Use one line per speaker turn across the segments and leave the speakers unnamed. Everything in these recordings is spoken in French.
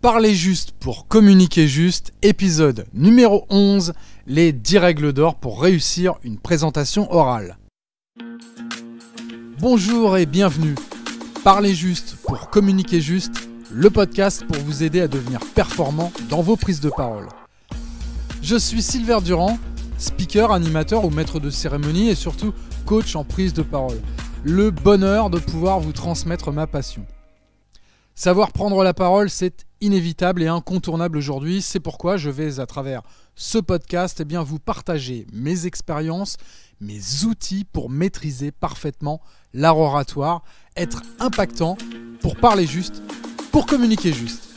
Parler juste pour communiquer juste, épisode numéro 11, les 10 règles d'or pour réussir une présentation orale. Bonjour et bienvenue. Parler juste pour communiquer juste, le podcast pour vous aider à devenir performant dans vos prises de parole. Je suis Sylvain Durand, speaker, animateur ou maître de cérémonie et surtout coach en prise de parole. Le bonheur de pouvoir vous transmettre ma passion. Savoir prendre la parole, c'est inévitable et incontournable aujourd'hui. C'est pourquoi je vais, à travers ce podcast, vous partager mes expériences, mes outils pour maîtriser parfaitement l'art oratoire, être impactant, pour parler juste, pour communiquer juste.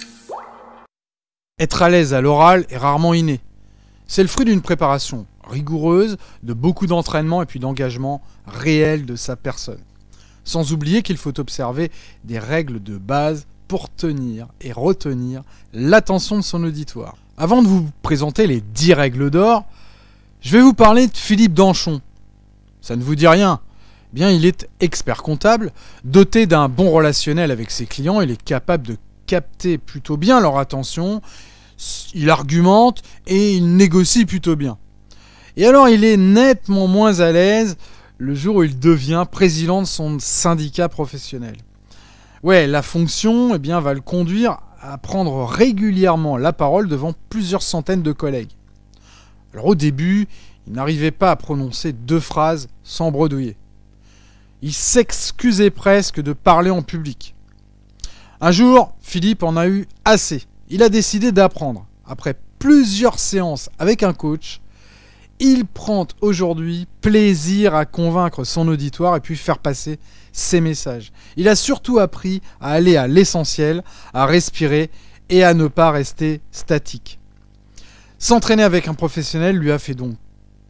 Être à l'aise à l'oral est rarement inné. C'est le fruit d'une préparation rigoureuse, de beaucoup d'entraînement et puis d'engagement réel de sa personne. Sans oublier qu'il faut observer des règles de base pour tenir et retenir l'attention de son auditoire. Avant de vous présenter les 10 règles d'or, je vais vous parler de Philippe Danchon. Ça ne vous dit rien ? Eh bien, il est expert comptable, doté d'un bon relationnel avec ses clients, il est capable de capter plutôt bien leur attention, il argumente et il négocie plutôt bien. Et alors, il est nettement moins à l'aise le jour où il devient président de son syndicat professionnel. Ouais, la fonction va le conduire à prendre régulièrement la parole devant plusieurs centaines de collègues. Alors au début, il n'arrivait pas à prononcer 2 phrases sans bredouiller. Il s'excusait presque de parler en public. Un jour, Philippe en a eu assez. Il a décidé d'apprendre. Après plusieurs séances avec un coach, il prend aujourd'hui plaisir à convaincre son auditoire et puis faire passer ses messages. Il a surtout appris à aller à l'essentiel, à respirer et à ne pas rester statique. S'entraîner avec un professionnel lui a fait donc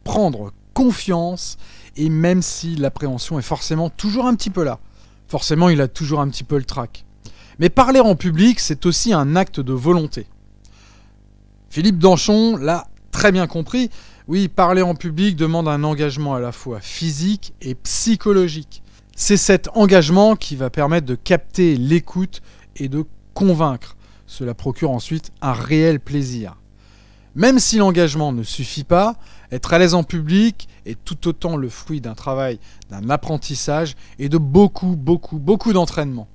prendre confiance, et même si l'appréhension est forcément toujours un petit peu là, forcément il a toujours un petit peu le trac. Mais parler en public, c'est aussi un acte de volonté. Philippe Danchon l'a très bien compris. Oui, parler en public demande un engagement à la fois physique et psychologique. C'est cet engagement qui va permettre de capter l'écoute et de convaincre. Cela procure ensuite un réel plaisir. Même si l'engagement ne suffit pas, être à l'aise en public est tout autant le fruit d'un travail, d'un apprentissage et de beaucoup d'entraînement.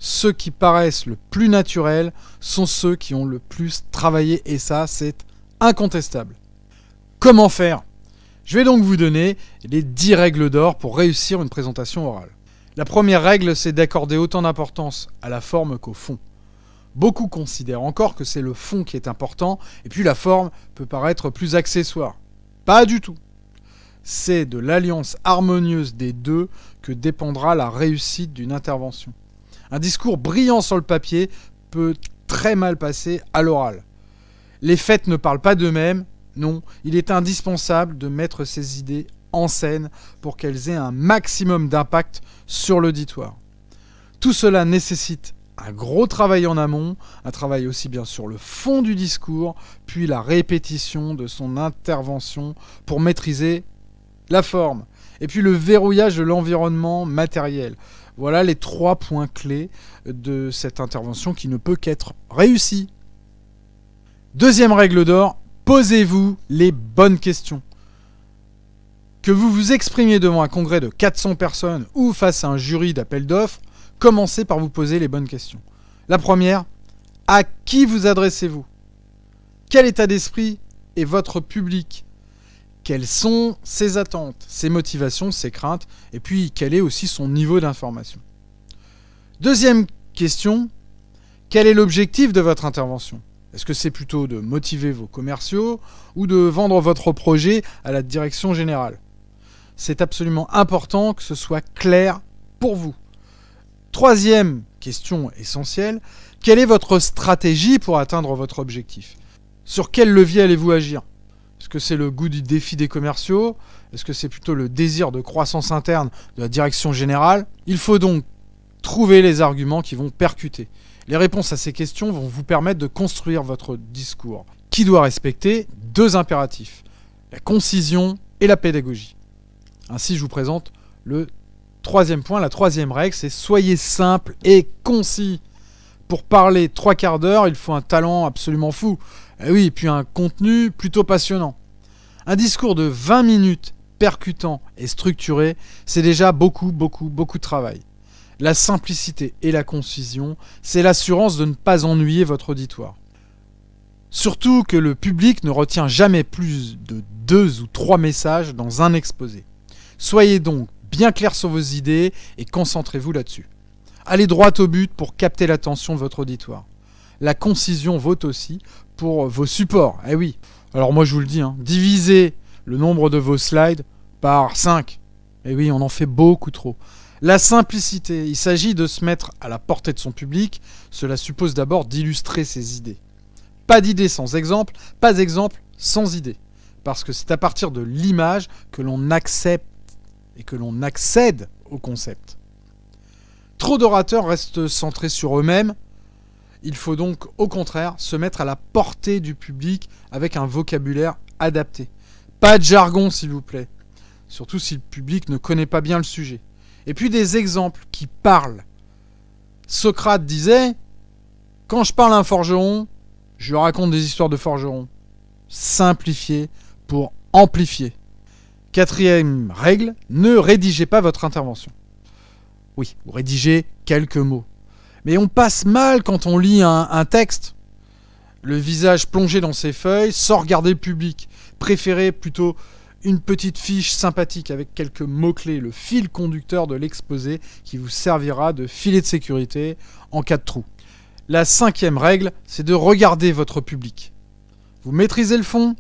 Ceux qui paraissent le plus naturels sont ceux qui ont le plus travaillé et ça, c'est incontestable. Comment faire ? Je vais donc vous donner les 10 règles d'or pour réussir une présentation orale. La première règle, c'est d'accorder autant d'importance à la forme qu'au fond. Beaucoup considèrent encore que c'est le fond qui est important, et puis la forme peut paraître plus accessoire. Pas du tout. C'est de l'alliance harmonieuse des deux que dépendra la réussite d'une intervention. Un discours brillant sur le papier peut très mal passer à l'oral. Les faits ne parlent pas d'eux-mêmes. Non, il est indispensable de mettre ces idées en scène pour qu'elles aient un maximum d'impact sur l'auditoire. Tout cela nécessite un gros travail en amont, un travail aussi bien sur le fond du discours, puis la répétition de son intervention pour maîtriser la forme, et puis le verrouillage de l'environnement matériel. Voilà les 3 points clés de cette intervention qui ne peut qu'être réussie. Deuxième règle d'or, posez-vous les bonnes questions. Que vous vous exprimiez devant un congrès de 400 personnes ou face à un jury d'appel d'offres, commencez par vous poser les bonnes questions. La première, à qui vous adressez-vous ? Quel état d'esprit est votre public ? Quelles sont ses attentes, ses motivations, ses craintes ? Et puis, quel est aussi son niveau d'information ? Deuxième question, quel est l'objectif de votre intervention ? Est-ce que c'est plutôt de motiver vos commerciaux ou de vendre votre projet à la direction générale ? C'est absolument important que ce soit clair pour vous. Troisième question essentielle, quelle est votre stratégie pour atteindre votre objectif ? Sur quel levier allez-vous agir ? Est-ce que c'est le goût du défi des commerciaux ? Est-ce que c'est plutôt le désir de croissance interne de la direction générale ? Il faut donc trouver les arguments qui vont percuter. Les réponses à ces questions vont vous permettre de construire votre discours, qui doit respecter 2 impératifs, la concision et la pédagogie. Ainsi, je vous présente le 3e point, la 3e règle, c'est soyez simple et concis. Pour parler 3/4 d'heure, il faut un talent absolument fou. Et oui, et puis un contenu plutôt passionnant. Un discours de 20 minutes percutant et structuré, c'est déjà beaucoup de travail. La simplicité et la concision, c'est l'assurance de ne pas ennuyer votre auditoire. Surtout que le public ne retient jamais plus de 2 ou 3 messages dans un exposé. Soyez donc bien clair sur vos idées et concentrez-vous là-dessus. Allez droit au but pour capter l'attention de votre auditoire. La concision vaut aussi pour vos supports. Eh oui, alors moi je vous le dis, divisez le nombre de vos slides par 5. Eh oui, on en fait beaucoup trop. La simplicité, il s'agit de se mettre à la portée de son public. Cela suppose d'abord d'illustrer ses idées. Pas d'idée sans exemple, pas d'exemple sans idée. Parce que c'est à partir de l'image que l'on accepte et que l'on accède au concept. Trop d'orateurs restent centrés sur eux-mêmes. Il faut donc au contraire se mettre à la portée du public avec un vocabulaire adapté. Pas de jargon s'il vous plaît. Surtout si le public ne connaît pas bien le sujet. Et puis des exemples qui parlent. Socrate disait « Quand je parle à un forgeron, je lui raconte des histoires de forgeron. » Simplifier pour amplifier. 4e règle, ne rédigez pas votre intervention. Oui, vous rédigez quelques mots. Mais on passe mal quand on lit un texte. Le visage plongé dans ses feuilles, sans regarder le public. Préférez plutôt une petite fiche sympathique avec quelques mots-clés, le fil conducteur de l'exposé qui vous servira de filet de sécurité en cas de trou. La 5e règle, c'est de regarder votre public. Vous maîtrisez le fond,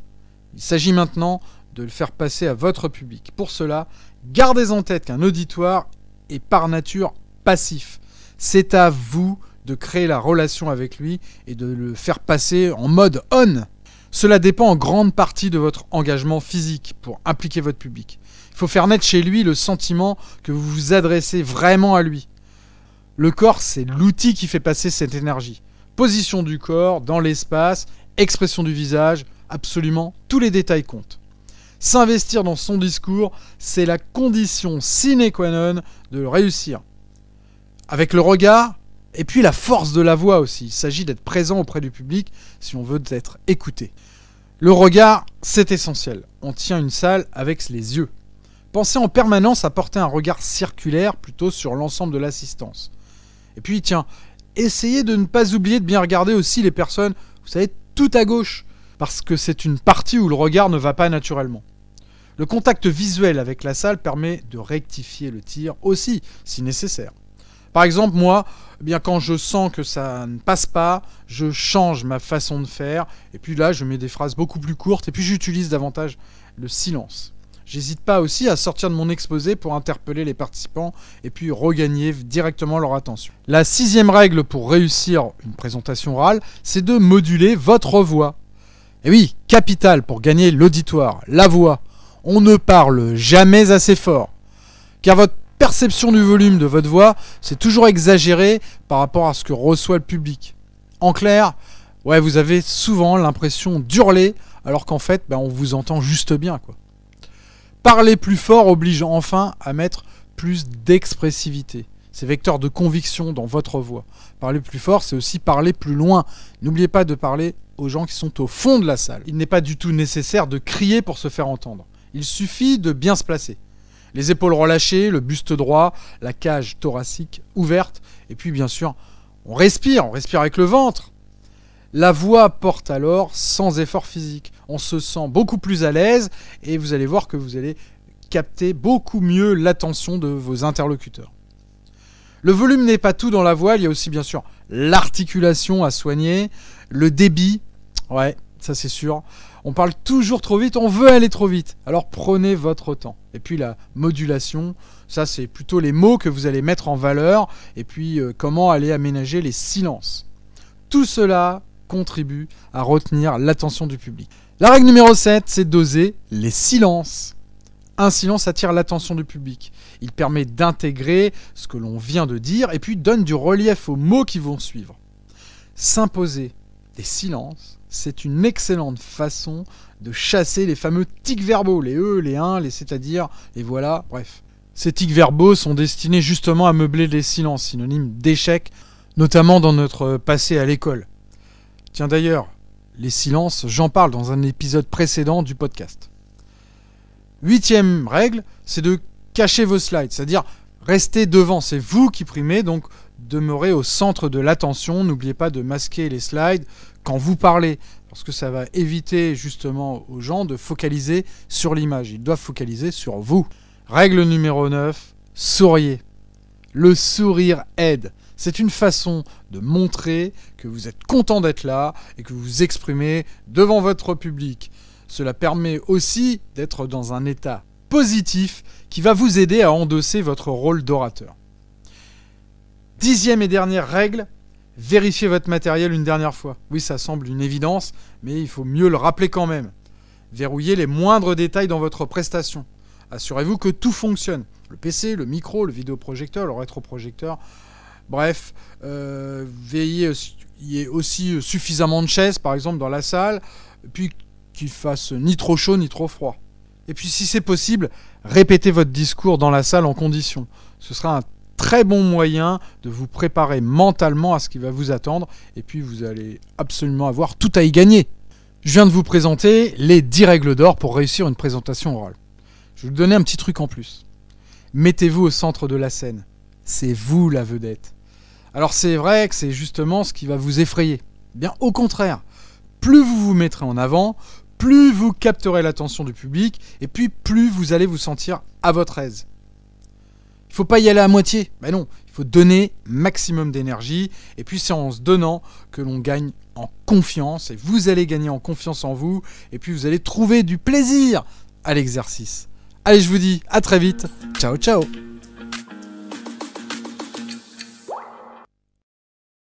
il s'agit maintenant de le faire passer à votre public. Pour cela, gardez en tête qu'un auditoire est par nature passif. C'est à vous de créer la relation avec lui et de le faire passer en mode on. Cela dépend en grande partie de votre engagement physique pour impliquer votre public. Il faut faire naître chez lui le sentiment que vous vous adressez vraiment à lui. Le corps, c'est l'outil qui fait passer cette énergie. Position du corps, dans l'espace, expression du visage, absolument tous les détails comptent. S'investir dans son discours, c'est la condition sine qua non de réussir. Avec le regard, et puis la force de la voix aussi. Il s'agit d'être présent auprès du public si on veut être écouté. Le regard, c'est essentiel. On tient une salle avec les yeux. Pensez en permanence à porter un regard circulaire plutôt sur l'ensemble de l'assistance. Et puis, tiens, essayez de ne pas oublier de bien regarder aussi les personnes, vous savez, tout à gauche, parce que c'est une partie où le regard ne va pas naturellement. Le contact visuel avec la salle permet de rectifier le tir aussi, si nécessaire. Par exemple, moi, quand je sens que ça ne passe pas, je change ma façon de faire, et puis là, je mets des phrases beaucoup plus courtes, et puis j'utilise davantage le silence. J'hésite pas aussi à sortir de mon exposé pour interpeller les participants, et puis regagner directement leur attention. La 6e règle pour réussir une présentation orale, c'est de moduler votre voix. Et oui, capital pour gagner l'auditoire, la voix. On ne parle jamais assez fort, car votre perception du volume de votre voix, c'est toujours exagéré par rapport à ce que reçoit le public. En clair, vous avez souvent l'impression d'hurler, alors qu'en fait, on vous entend juste bien, quoi. Parler plus fort oblige enfin à mettre plus d'expressivité. C'est vecteur de conviction dans votre voix. Parler plus fort, c'est aussi parler plus loin. N'oubliez pas de parler aux gens qui sont au fond de la salle. Il n'est pas du tout nécessaire de crier pour se faire entendre. Il suffit de bien se placer. Les épaules relâchées, le buste droit, la cage thoracique ouverte. Et puis bien sûr, on respire avec le ventre. La voix porte alors sans effort physique. On se sent beaucoup plus à l'aise et vous allez voir que vous allez capter beaucoup mieux l'attention de vos interlocuteurs. Le volume n'est pas tout dans la voix, il y a aussi bien sûr l'articulation à soigner, le débit, ça c'est sûr. On parle toujours trop vite, on veut aller trop vite. Alors prenez votre temps. Et puis la modulation, ça c'est plutôt les mots que vous allez mettre en valeur. Et puis comment aller aménager les silences. Tout cela contribue à retenir l'attention du public. La règle numéro 7, c'est d'oser les silences. Un silence attire l'attention du public. Il permet d'intégrer ce que l'on vient de dire et puis donne du relief aux mots qui vont suivre. S'imposer des silences, c'est une excellente façon de chasser les fameux tics verbaux, les E, les 1, les c'est-à-dire, et voilà, bref. Ces tics verbaux sont destinés justement à meubler les silences, synonyme d'échec. notamment dans notre passé à l'école. Tiens d'ailleurs, les silences, j'en parle dans un épisode précédent du podcast. 8e règle, c'est de cacher vos slides, c'est-à-dire rester devant, c'est vous qui primez, donc demeurez au centre de l'attention, n'oubliez pas de masquer les slides quand vous parlez, parce que ça va éviter justement aux gens de focaliser sur l'image, ils doivent focaliser sur vous. Règle numéro 9, souriez. Le sourire aide. C'est une façon de montrer que vous êtes content d'être là et que vous vous exprimez devant votre public. Cela permet aussi d'être dans un état positif qui va vous aider à endosser votre rôle d'orateur. 10e et dernière règle, vérifiez votre matériel une dernière fois. Oui, ça semble une évidence, mais il faut mieux le rappeler quand même. Verrouillez les moindres détails dans votre prestation. Assurez-vous que tout fonctionne. Le PC, le micro, le vidéoprojecteur, le rétroprojecteur. Bref, veillez qu'il y ait aussi suffisamment de chaises, par exemple, dans la salle, puis qu'il fasse ni trop chaud ni trop froid. Et puis, si c'est possible, répétez votre discours dans la salle en condition. Ce sera un très bon moyen de vous préparer mentalement à ce qui va vous attendre, et puis vous allez absolument avoir tout à y gagner. Je viens de vous présenter les 10 règles d'or pour réussir une présentation orale. Je vais vous donner un petit truc en plus. Mettez-vous au centre de la scène. C'est vous la vedette. Alors c'est vrai que c'est justement ce qui va vous effrayer. Bien au contraire, plus vous vous mettrez en avant, plus vous capterez l'attention du public, et puis plus vous allez vous sentir à votre aise. Il ne faut pas y aller à moitié. Ben non, il faut donner maximum d'énergie, et puis c'est en se donnant que l'on gagne en confiance, et vous allez gagner en confiance en vous, et puis vous allez trouver du plaisir à l'exercice. Allez, je vous dis à très vite. Ciao, ciao.